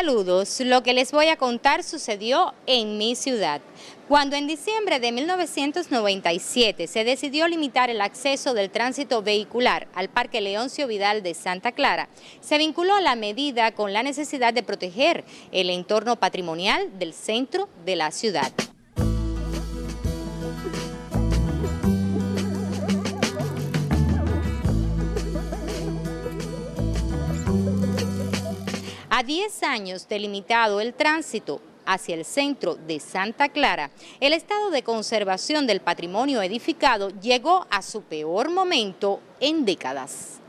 Saludos, lo que les voy a contar sucedió en mi ciudad. Cuando en diciembre de 1997 se decidió limitar el acceso del tránsito vehicular al Parque Leoncio Vidal de Santa Clara, se vinculó la medida con la necesidad de proteger el entorno patrimonial del centro de la ciudad. A 10 años de limitado el tránsito hacia el centro de Santa Clara, el estado de conservación del patrimonio edificado llegó a su peor momento en décadas.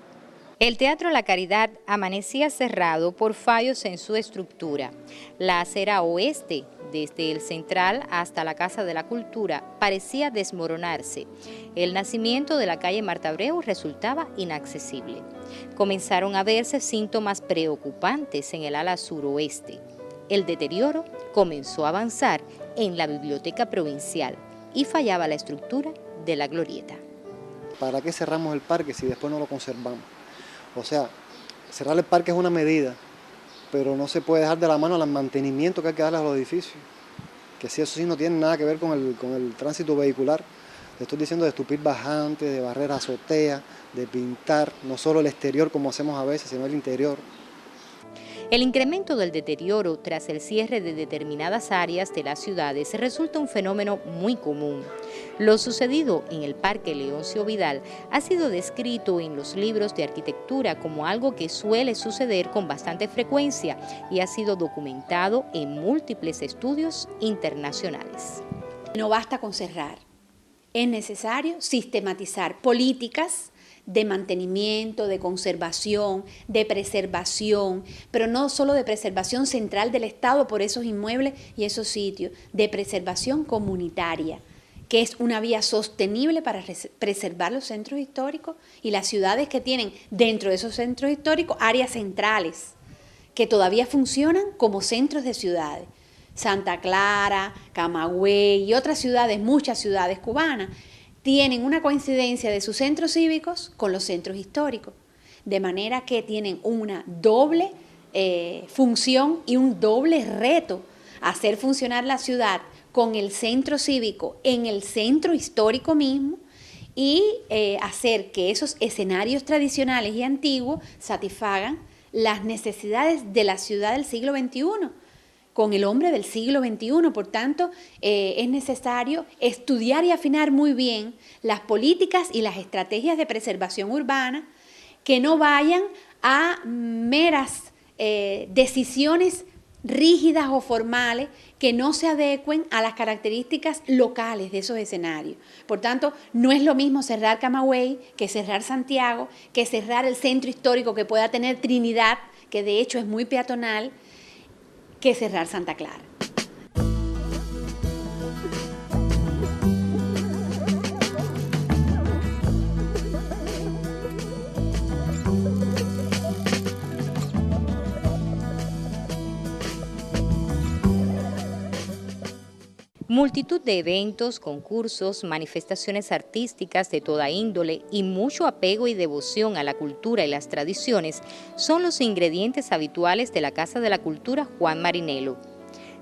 El Teatro La Caridad amanecía cerrado por fallos en su estructura. La acera oeste, desde el Central hasta la Casa de la Cultura, parecía desmoronarse. El nacimiento de la calle Marta Abreu resultaba inaccesible. Comenzaron a verse síntomas preocupantes en el ala suroeste. El deterioro comenzó a avanzar en la Biblioteca Provincial y fallaba la estructura de la glorieta. ¿Para qué cerramos el parque si después no lo conservamos? O sea, cerrar el parque es una medida, pero no se puede dejar de la mano el mantenimiento que hay que darle a los edificios. Que si eso sí no tiene nada que ver con el tránsito vehicular. Te estoy diciendo de estupir bajantes, de barrer azotea, de pintar, no solo el exterior como hacemos a veces, sino el interior. El incremento del deterioro tras el cierre de determinadas áreas de las ciudades resulta un fenómeno muy común. Lo sucedido en el Parque Leoncio Vidal ha sido descrito en los libros de arquitectura como algo que suele suceder con bastante frecuencia y ha sido documentado en múltiples estudios internacionales. No basta con cerrar, es necesario sistematizar políticas de mantenimiento, de conservación, de preservación, pero no solo de preservación central del Estado por esos inmuebles y esos sitios, de preservación comunitaria, que es una vía sostenible para preservar los centros históricos y las ciudades que tienen dentro de esos centros históricos áreas centrales, que todavía funcionan como centros de ciudades. Santa Clara, Camagüey y otras ciudades, muchas ciudades cubanas, tienen una coincidencia de sus centros cívicos con los centros históricos, de manera que tienen una doble función y un doble reto, hacer funcionar la ciudad con el centro cívico en el centro histórico mismo y hacer que esos escenarios tradicionales y antiguos satisfagan las necesidades de la ciudad del siglo XXI. Con el hombre del siglo XXI. Por tanto, es necesario estudiar y afinar muy bien las políticas y las estrategias de preservación urbana que no vayan a meras decisiones rígidas o formales que no se adecuen a las características locales de esos escenarios. Por tanto, no es lo mismo cerrar Camagüey que cerrar Santiago, que cerrar el centro histórico que pueda tener Trinidad, que de hecho es muy peatonal, que cerrar Santa Clara. Multitud de eventos, concursos, manifestaciones artísticas de toda índole y mucho apego y devoción a la cultura y las tradiciones son los ingredientes habituales de la Casa de la Cultura Juan Marinelo.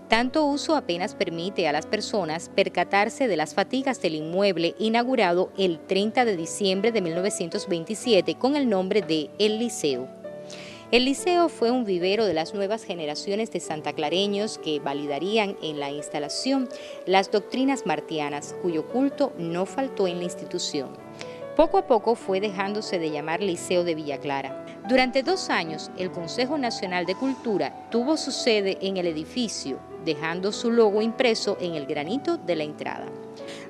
Tanto uso apenas permite a las personas percatarse de las fatigas del inmueble inaugurado el 30 de diciembre de 1927 con el nombre de El Liceo. El Liceo fue un vivero de las nuevas generaciones de santaclareños que validarían en la instalación las doctrinas martianas, cuyo culto no faltó en la institución. Poco a poco fue dejándose de llamar Liceo de Villa Clara. Durante 2 años, el Consejo Nacional de Cultura tuvo su sede en el edificio, dejando su logo impreso en el granito de la entrada.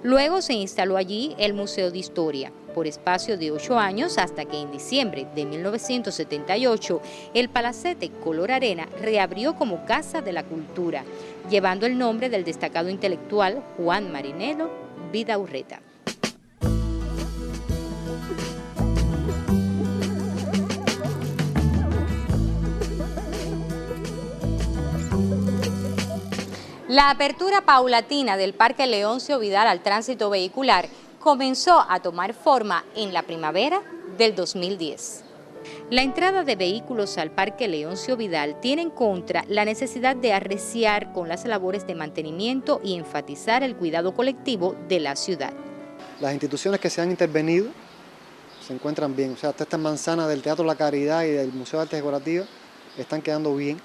Luego se instaló allí el Museo de Historia, por espacio de 8 años hasta que en diciembre de 1978 el palacete color arena reabrió como Casa de la Cultura, llevando el nombre del destacado intelectual Juan Marinelo Vidaurreta. La apertura paulatina del Parque Leoncio Vidal al tránsito vehicular comenzó a tomar forma en la primavera del 2010. La entrada de vehículos al Parque Leoncio Vidal tiene en contra la necesidad de arreciar con las labores de mantenimiento y enfatizar el cuidado colectivo de la ciudad. Las instituciones que se han intervenido se encuentran bien, o sea, hasta estas manzanas del Teatro La Caridad y del Museo de Artes Decorativas están quedando bien,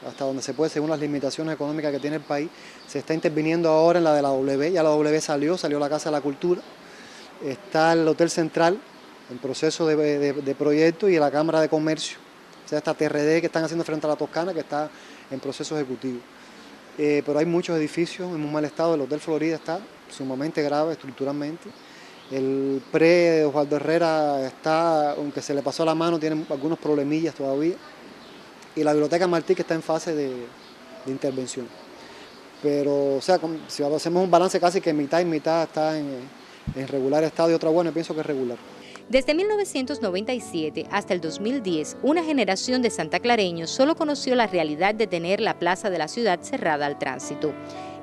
hasta donde se puede, según las limitaciones económicas que tiene el país. Se está interviniendo ahora en la de la W, ya la W salió la Casa de la Cultura, está el Hotel Central en proceso de proyecto y la Cámara de Comercio, o sea, esta TRD que están haciendo frente a la Toscana, que está en proceso ejecutivo. Pero hay muchos edificios en un mal estado. El Hotel Florida está sumamente grave estructuralmente. El pre de Osvaldo Herrera está, aunque se le pasó la mano, tiene algunos problemillas todavía. Y la Biblioteca Martí, que está en fase de intervención. Pero, o sea, si hacemos un balance casi que mitad y mitad está en regular estado y otra buena, yo pienso que es regular. Desde 1997 hasta el 2010, una generación de santaclareños solo conoció la realidad de tener la plaza de la ciudad cerrada al tránsito.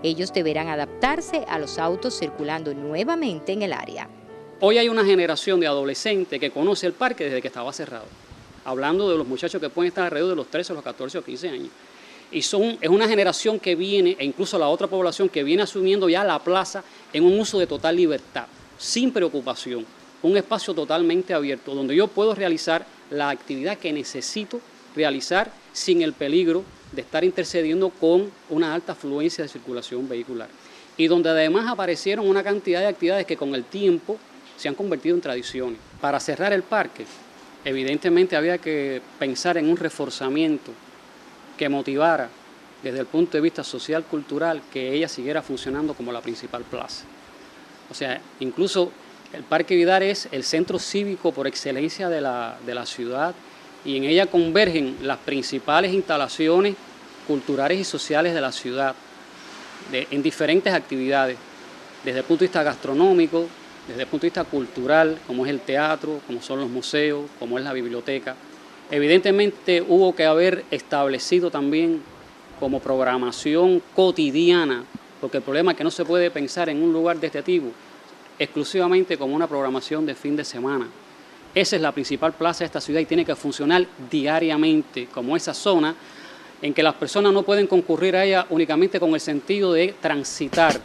Ellos deberán adaptarse a los autos circulando nuevamente en el área. Hoy hay una generación de adolescentes que conoce el parque desde que estaba cerrado. Hablando de los muchachos que pueden estar alrededor de los 13, los 14 o 15 años. Y es una generación que viene, e incluso la otra población, que viene asumiendo ya la plaza en un uso de total libertad, sin preocupación. Un espacio totalmente abierto, donde yo puedo realizar la actividad que necesito realizar sin el peligro de estar intercediendo con una alta afluencia de circulación vehicular. Y donde además aparecieron una cantidad de actividades que con el tiempo se han convertido en tradiciones. Para cerrar el parque, evidentemente había que pensar en un reforzamiento que motivara desde el punto de vista social, cultural, que ella siguiera funcionando como la principal plaza. O sea, incluso el Parque Vidal es el centro cívico por excelencia de la ciudad y en ella convergen las principales instalaciones culturales y sociales de la ciudad en diferentes actividades, desde el punto de vista gastronómico, desde el punto de vista cultural, como es el teatro, como son los museos, como es la biblioteca. Evidentemente hubo que haber establecido también como programación cotidiana, porque el problema es que no se puede pensar en un lugar de este tipo exclusivamente como una programación de fin de semana. Esa es la principal plaza de esta ciudad y tiene que funcionar diariamente como esa zona en que las personas no pueden concurrir a ella únicamente con el sentido de transitar.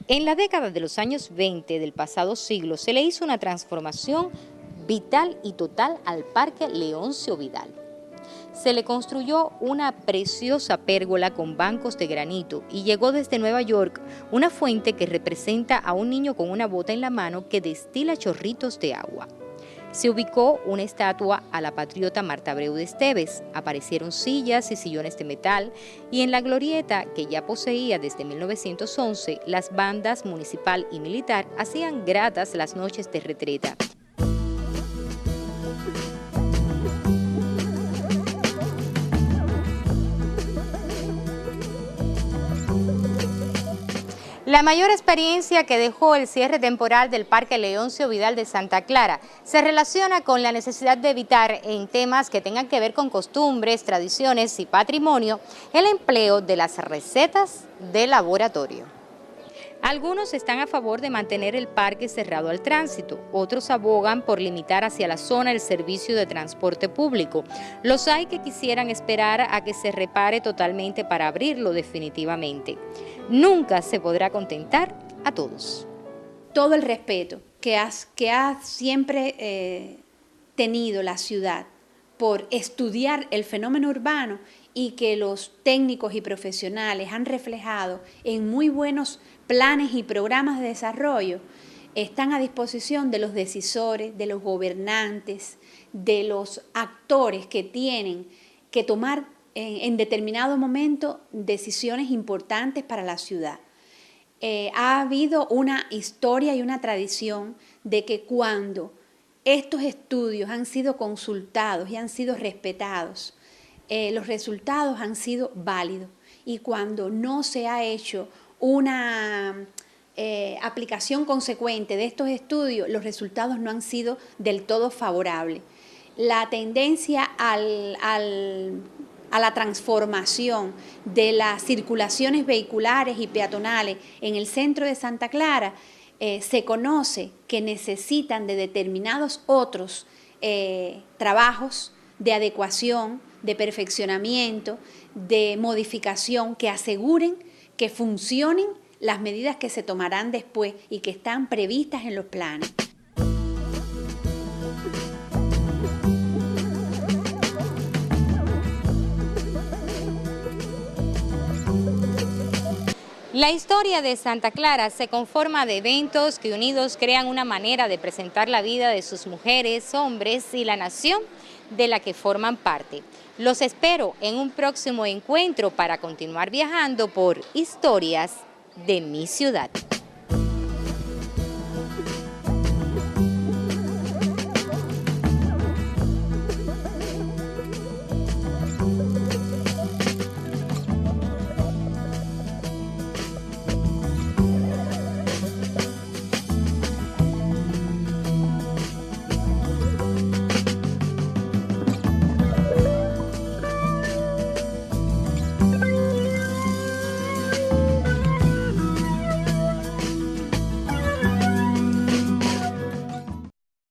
En la década de los años 20 del pasado siglo se le hizo una transformación vital y total al Parque Leoncio Vidal. Se le construyó una preciosa pérgola con bancos de granito y llegó desde Nueva York una fuente que representa a un niño con una bota en la mano que destila chorritos de agua. Se ubicó una estatua a la patriota Marta Abreu de Esteves, aparecieron sillas y sillones de metal y en la glorieta, que ya poseía desde 1911, las bandas municipal y militar hacían gratas las noches de retreta. La mayor experiencia que dejó el cierre temporal del Parque Leoncio Vidal de Santa Clara se relaciona con la necesidad de evitar en temas que tengan que ver con costumbres, tradiciones y patrimonio el empleo de las recetas de laboratorio. Algunos están a favor de mantener el parque cerrado al tránsito, otros abogan por limitar hacia la zona el servicio de transporte público. Los hay que quisieran esperar a que se repare totalmente para abrirlo definitivamente. Nunca se podrá contentar a todos. Todo el respeto que ha siempre tenido la ciudad por estudiar el fenómeno urbano y que los técnicos y profesionales han reflejado en muy buenos planes y programas de desarrollo, están a disposición de los decisores, de los gobernantes, de los actores que tienen que tomar en determinado momento decisiones importantes para la ciudad. Ha habido una historia y una tradición de que cuando estos estudios han sido consultados y han sido respetados, los resultados han sido válidos, y cuando no se ha hecho una aplicación consecuente de estos estudios, los resultados no han sido del todo favorables. La tendencia a la transformación de las circulaciones vehiculares y peatonales en el centro de Santa Clara, se conoce que necesitan de determinados otros trabajos de adecuación, de perfeccionamiento, de modificación que aseguren que funcionen las medidas que se tomarán después y que están previstas en los planes. La historia de Santa Clara se conforma de eventos que unidos crean una manera de presentar la vida de sus mujeres, hombres y la nación de la que forman parte. Los espero en un próximo encuentro para continuar viajando por historias de mi ciudad.